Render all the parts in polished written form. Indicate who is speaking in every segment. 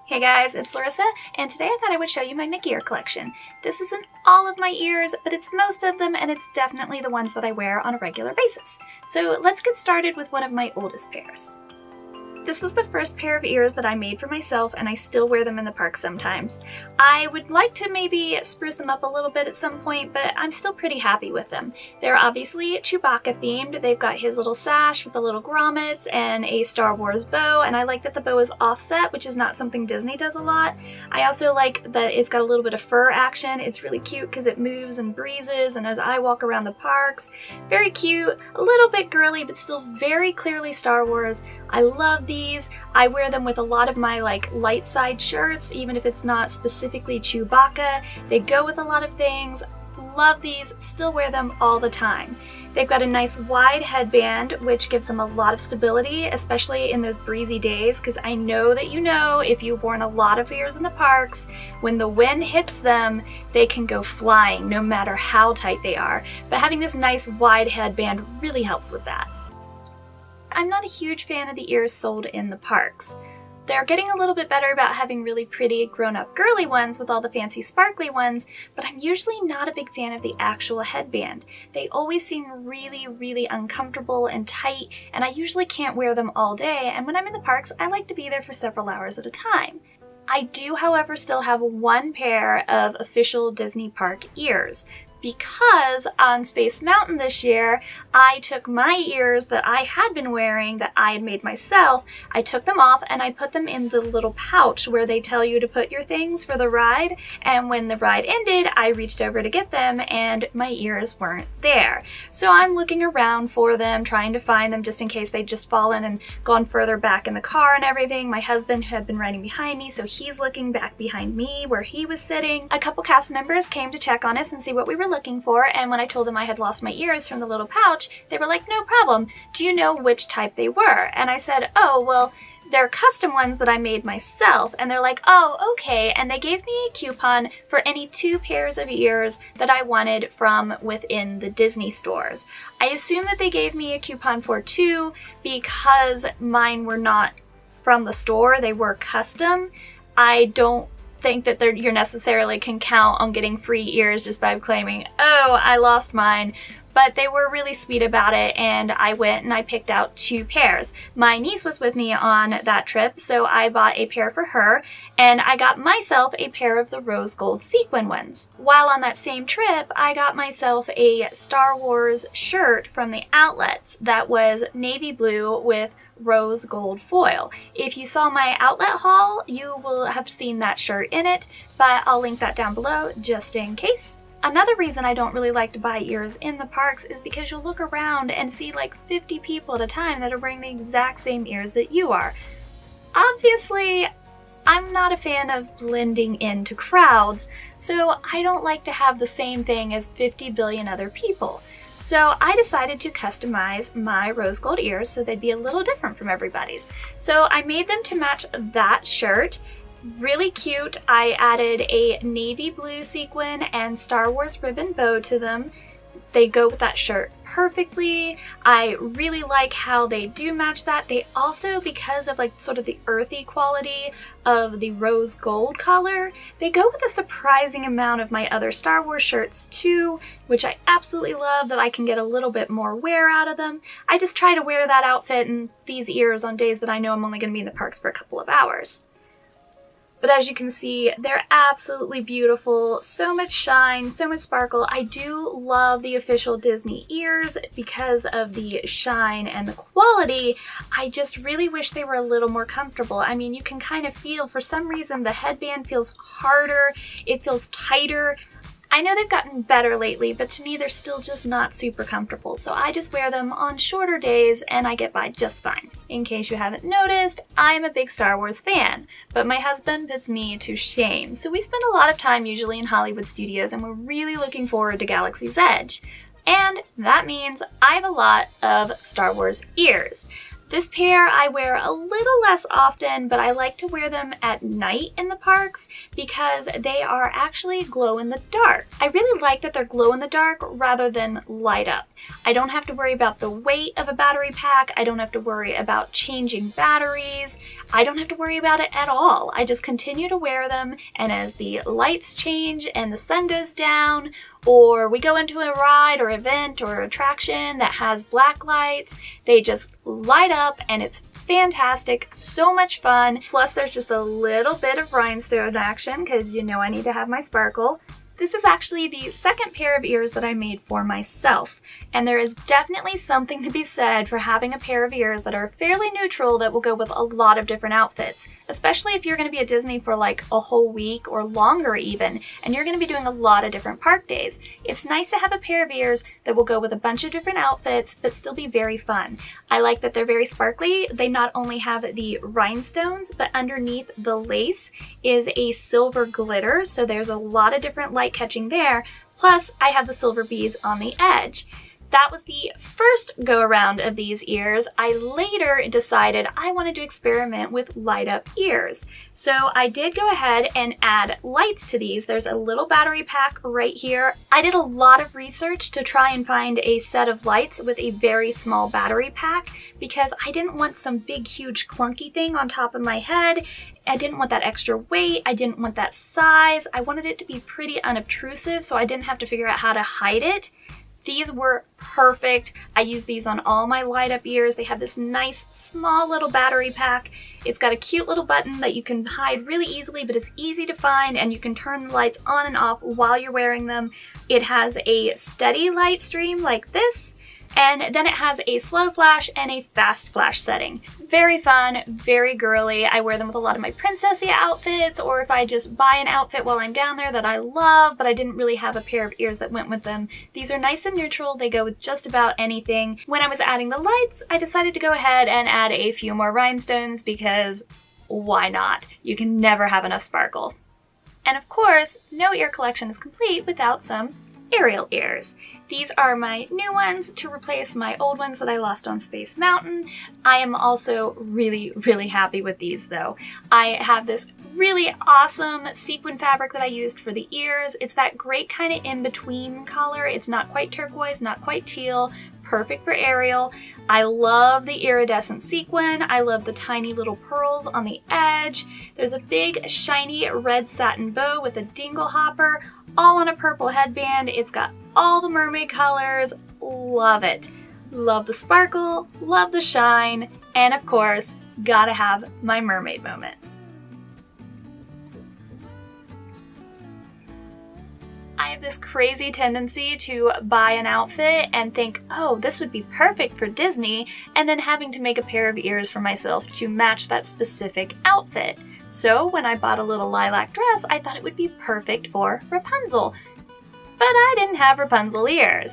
Speaker 1: Hey guys, it's Larissa, and today I thought I would show you my Mickey ear collection. This isn't all of my ears, but it's most of them, and it's definitely the ones that I wear on a regular basis. So let's get started with one of my oldest pairs. This was the first pair of ears that I made for myself, and I still wear them in the park sometimes. I would like to maybe spruce them up a little bit at some point, but I'm still pretty happy with them. They're obviously Chewbacca themed. They've got his little sash with the little grommets and a Star Wars bow, and I like that the bow is offset, which is not something Disney does a lot. I also like that it's got a little bit of fur action. It's really cute because it moves and breezes, and as I walk around the parks, very cute, a little bit girly, but still very clearly Star Wars. I love these. I wear them with a lot of my light side shirts, even if it's not specifically Chewbacca. They go with a lot of things. Love these, still wear them all the time. They've got a nice wide headband, which gives them a lot of stability, especially in those breezy days, because I know that you know, if you've worn a lot of ears in the parks, when the wind hits them, they can go flying no matter how tight they are. But having this nice wide headband really helps with that. I'm not a huge fan of the ears sold in the parks. They're getting a little bit better about having really pretty grown-up girly ones with all the fancy sparkly ones, but I'm usually not a big fan of the actual headband. They always seem really uncomfortable and tight, and I usually can't wear them all day, and when I'm in the parks, I like to be there for several hours at a time. I do, however, still have one pair of official Disney park ears, because on Space Mountain this year, I took my ears that I had been wearing that I had made myself, I took them off and I put them in the little pouch where they tell you to put your things for the ride, and when the ride ended, I reached over to get them and my ears weren't there. So I'm looking around for them, trying to find them just in case they'd just fallen and gone further back in the car and everything. My husband had been riding behind me, so he's looking back behind me where he was sitting. A couple cast members came to check on us and see what we were looking for, and when I told them I had lost my ears from the little pouch, they were like, no problem, do you know which type they were? And I said, oh, well, they're custom ones that I made myself. And they're like, oh, okay, and they gave me a coupon for any 2 pairs of ears that I wanted from within the Disney stores. I assume that they gave me a coupon for 2 because mine were not from the store, they were custom. I don't think that you necessarily can count on getting free ears just by claiming, oh, I lost mine. But they were really sweet about it, and I went and I picked out 2 pairs. My niece was with me on that trip, so I bought a pair for her, and I got myself a pair of the rose gold sequin ones. While on that same trip, I got myself a Star Wars shirt from the outlets that was navy blue with rose gold foil. If you saw my outlet haul, you will have seen that shirt in it, but I'll link that down below just in case. Another reason I don't really like to buy ears in the parks is because you'll look around and see like 50 people at a time that are wearing the exact same ears that you are. Obviously, I'm not a fan of blending into crowds, so I don't like to have the same thing as 50 billion other people. So I decided to customize my rose gold ears so they'd be a little different from everybody's. So I made them to match that shirt. Really cute. I added a navy blue sequin and Star Wars ribbon bow to them. They go with that shirt perfectly. I really like how they do match that. They also, because of sort of the earthy quality of the rose gold color, they go with a surprising amount of my other Star Wars shirts too, which I absolutely love that I can get a little bit more wear out of them. I just try to wear that outfit and these ears on days that I know I'm only going to be in the parks for a couple of hours. But as you can see, they're absolutely beautiful. So much shine, so much sparkle. I do love the official Disney ears because of the shine and the quality. I just really wish they were a little more comfortable. I mean, you can kind of feel, for some reason, the headband feels harder, it feels tighter. I know they've gotten better lately, but to me they're still just not super comfortable, so I just wear them on shorter days and I get by just fine. In case you haven't noticed, I'm a big Star Wars fan, but my husband puts me to shame, so we spend a lot of time usually in Hollywood studios and we're really looking forward to Galaxy's Edge. And that means I have a lot of Star Wars ears. This pair I wear a little less often, but I like to wear them at night in the parks because they are actually glow in the dark. I really like that they're glow in the dark rather than light up. I don't have to worry about the weight of a battery pack. I don't have to worry about changing batteries. I don't have to worry about it at all. I just continue to wear them, and as the lights change and the sun goes down, or we go into a ride or event or attraction that has black lights, they just light up and it's fantastic, so much fun. Plus there's just a little bit of rhinestone action because you know I need to have my sparkle. This is actually the second pair of ears that I made for myself, and there is definitely something to be said for having a pair of ears that are fairly neutral that will go with a lot of different outfits, especially if you're going to be at Disney for like a whole week or longer even, and you're going to be doing a lot of different park days. It's nice to have a pair of ears that will go with a bunch of different outfits but still be very fun. I like that they're very sparkly. They not only have the rhinestones, but underneath the lace is a silver glitter, so there's a lot of different light catching there. Plus, I have the silver beads on the edge. That was the first go around of these ears. I later decided I wanted to experiment with light up ears. So I did go ahead and add lights to these. There's a little battery pack right here. I did a lot of research to try and find a set of lights with a very small battery pack because I didn't want some big, huge, clunky thing on top of my head. I didn't want that extra weight. I didn't want that size. I wanted it to be pretty unobtrusive so I didn't have to figure out how to hide it. These were perfect. I use these on all my light up ears. They have this nice small little battery pack. It's got a cute little button that you can hide really easily, but it's easy to find and you can turn the lights on and off while you're wearing them. It has a steady light stream like this, and then it has a slow flash and a fast flash setting. Very fun, very girly. I wear them with a lot of my princessy outfits, or if I just buy an outfit while I'm down there that I love, but I didn't really have a pair of ears that went with them. These are nice and neutral. They go with just about anything. When I was adding the lights, I decided to go ahead and add a few more rhinestones because why not? You can never have enough sparkle. And of course, no ear collection is complete without some Ariel ears. These are my new ones to replace my old ones that I lost on Space Mountain. I am also really, really happy with these though. I have this really awesome sequin fabric that I used for the ears. It's that great kind of in-between color. It's not quite turquoise, not quite teal, perfect for Ariel. I love the iridescent sequin. I love the tiny little pearls on the edge. There's a big shiny red satin bow with a dingle hopper, all on a purple headband. It's got all the mermaid colors. Love it. Love the sparkle, love the shine, and of course, gotta have my mermaid moment. I have this crazy tendency to buy an outfit and think, oh, this would be perfect for Disney, and then having to make a pair of ears for myself to match that specific outfit. So when I bought a little lilac dress, I thought it would be perfect for Rapunzel. But I didn't have Rapunzel ears.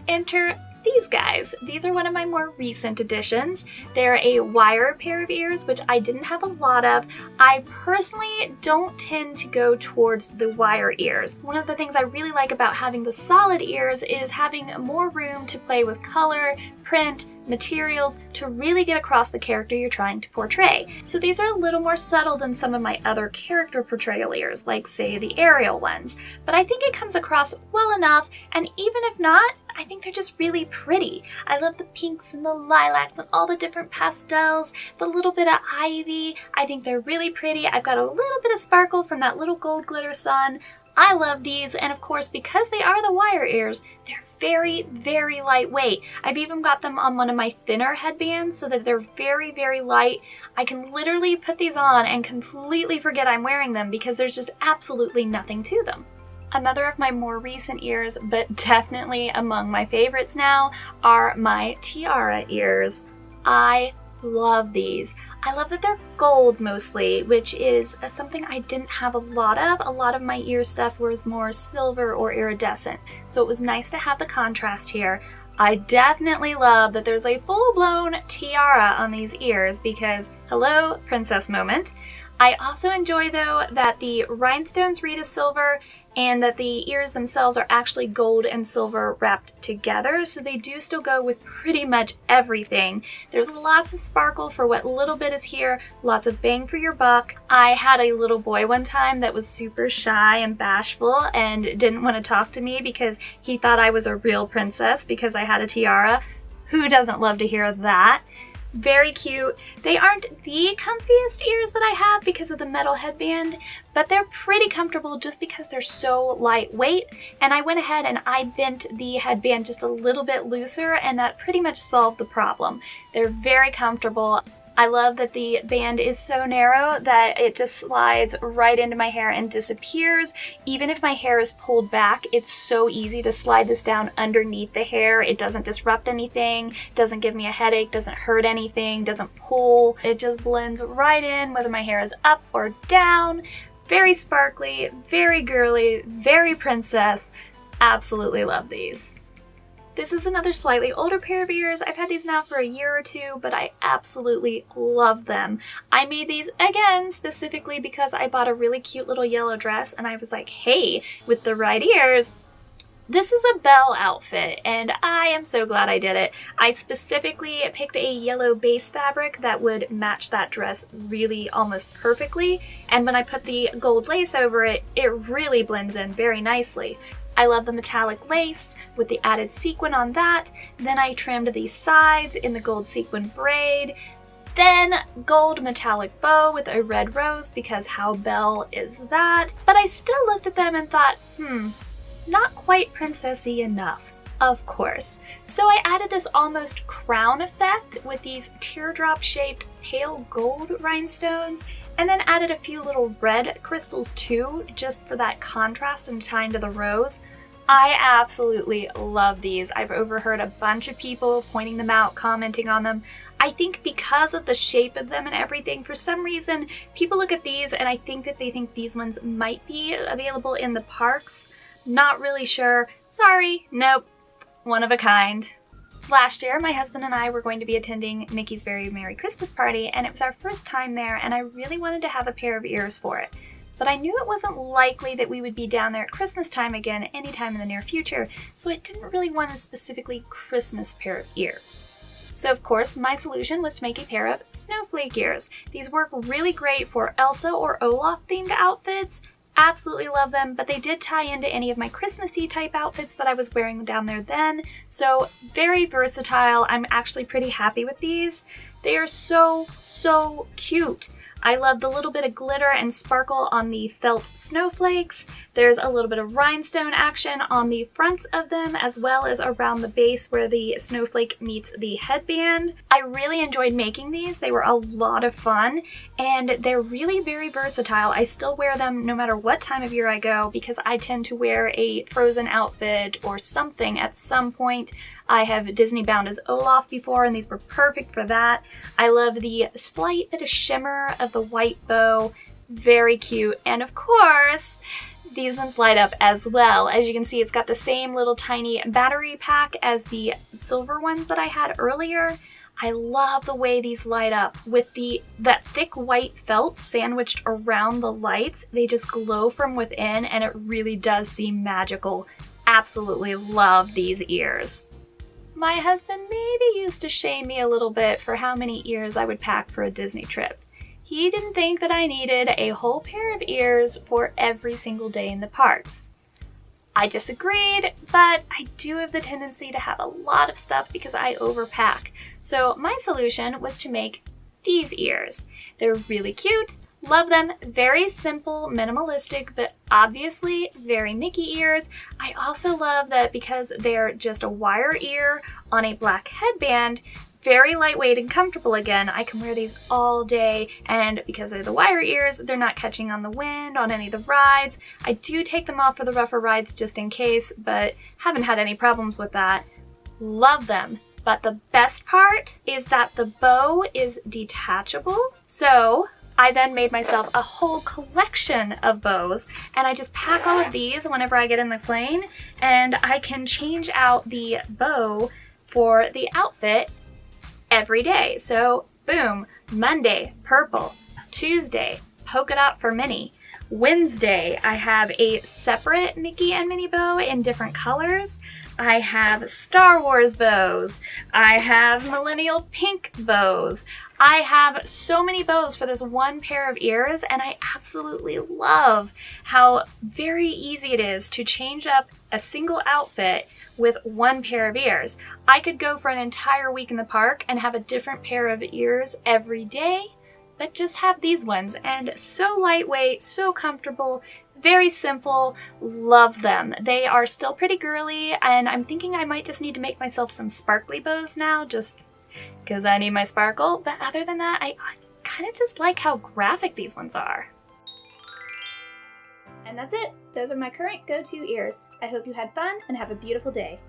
Speaker 1: Enter these guys. These are one of my more recent additions. They're a wire pair of ears, which I didn't have a lot of. I personally don't tend to go towards the wire ears. One of the things I really like about having the solid ears is having more room to play with color, print, materials to really get across the character you're trying to portray. So these are a little more subtle than some of my other character portrayal ears, like say the Ariel ones, but I think it comes across well enough, and even if not, I think they're just really pretty. I love the pinks and the lilacs and all the different pastels, the little bit of ivy. I think they're really pretty. I've got a little bit of sparkle from that little gold glitter sun. I love these, and of course, because they are the wire ears, they're very, very lightweight. I've even got them on one of my thinner headbands so that they're very, very light. I can literally put these on and completely forget I'm wearing them because there's just absolutely nothing to them. Another of my more recent ears, but definitely among my favorites now, are my tiara ears. I love these. I love that they're gold mostly, which is something I didn't have a lot of. A lot of my ear stuff was more silver or iridescent, so it was nice to have the contrast here. I definitely love that there's a full-blown tiara on these ears because, hello, princess moment. I also enjoy though that the rhinestones read as silver and that the ears themselves are actually gold and silver wrapped together, so they do still go with pretty much everything. There's lots of sparkle for what little bit is here, lots of bang for your buck. I had a little boy one time that was super shy and bashful and didn't want to talk to me because he thought I was a real princess because I had a tiara. Who doesn't love to hear that? Very cute. They aren't the comfiest ears that I have because of the metal headband, but they're pretty comfortable just because they're so lightweight. And I went ahead and I bent the headband just a little bit looser, and that pretty much solved the problem. They're very comfortable. I love that the band is so narrow that it just slides right into my hair and disappears. Even if my hair is pulled back, it's so easy to slide this down underneath the hair. It doesn't disrupt anything, doesn't give me a headache, doesn't hurt anything, doesn't pull. It just blends right in whether my hair is up or down. Very sparkly, very girly, very princess. Absolutely love these. This is another slightly older pair of ears. I've had these now for a year or two, but I absolutely love them. I made these again specifically because I bought a really cute little yellow dress and I was like, hey, with the right ears, this is a Belle outfit, and I am so glad I did it. I specifically picked a yellow base fabric that would match that dress really almost perfectly, and when I put the gold lace over it, it really blends in very nicely. I love the metallic lace with the added sequin on that. Then I trimmed these sides in the gold sequin braid. Then gold metallic bow with a red rose because how Belle is that? But I still looked at them and thought, not quite princessy enough, of course. So I added this almost crown effect with these teardrop shaped pale gold rhinestones, and then added a few little red crystals too, just for that contrast and tie into the rose. I absolutely love these. I've overheard a bunch of people pointing them out, commenting on them. I think because of the shape of them and everything, for some reason, people look at these and I think that they think these ones might be available in the parks. Not really sure. Sorry, nope. One of a kind. Last year, my husband and I were going to be attending Mickey's Very Merry Christmas Party, and it was our first time there, and I really wanted to have a pair of ears for it. But I knew it wasn't likely that we would be down there at Christmas time again anytime in the near future, so I didn't really want a specifically Christmas pair of ears. So of course, my solution was to make a pair of snowflake ears. These work really great for Elsa or Olaf themed outfits. Absolutely love them, but they did tie into any of my Christmassy type outfits that I was wearing down there then, so very versatile. I'm actually pretty happy with these. They are so cute. I love the little bit of glitter and sparkle on the felt snowflakes. There's a little bit of rhinestone action on the fronts of them as well as around the base where the snowflake meets the headband. I really enjoyed making these. They were a lot of fun and they're really very versatile. I still wear them no matter what time of year I go because I tend to wear a Frozen outfit or something at some point. I have Disney bound as Olaf before and these were perfect for that. I love the slight bit of shimmer of the white bow. Very cute. And of course, these ones light up as well. As you can see, it's got the same little tiny battery pack as the silver ones that I had earlier. I love the way these light up with that thick white felt sandwiched around the lights. They just glow from within and it really does seem magical. Absolutely love these ears. My husband maybe used to shame me a little bit for how many ears I would pack for a Disney trip. He didn't think that I needed a whole pair of ears for every single day in the parks. I disagreed, but I do have the tendency to have a lot of stuff because I overpack. So my solution was to make these ears. They're really cute. Love them. Very simple, minimalistic, but obviously very Mickey ears. I also love that because they're just a wire ear on a black headband, very lightweight and comfortable again. I can wear these all day, and because they're the wire ears, they're not catching on the wind on any of the rides. I do take them off for the rougher rides just in case, but haven't had any problems with that. Love them. But the best part is that the bow is detachable. So I then made myself a whole collection of bows and I just pack all of these whenever I get in the plane and I can change out the bow for the outfit every day. So boom, Monday, purple, Tuesday, polka dot for Minnie, Wednesday, I have a separate Mickey and Minnie bow in different colors. I have Star Wars bows. I have millennial pink bows. I have so many bows for this one pair of ears, and I absolutely love how very easy it is to change up a single outfit with one pair of ears. I could go for an entire week in the park and have a different pair of ears every day, but just have these ones, and so lightweight, so comfortable, very simple, love them. They are still pretty girly, and I'm thinking I might just need to make myself some sparkly bows now, just because I need my sparkle, but other than that, I kind of just like how graphic these ones are. And that's it. Those are my current go-to ears. I hope you had fun and have a beautiful day.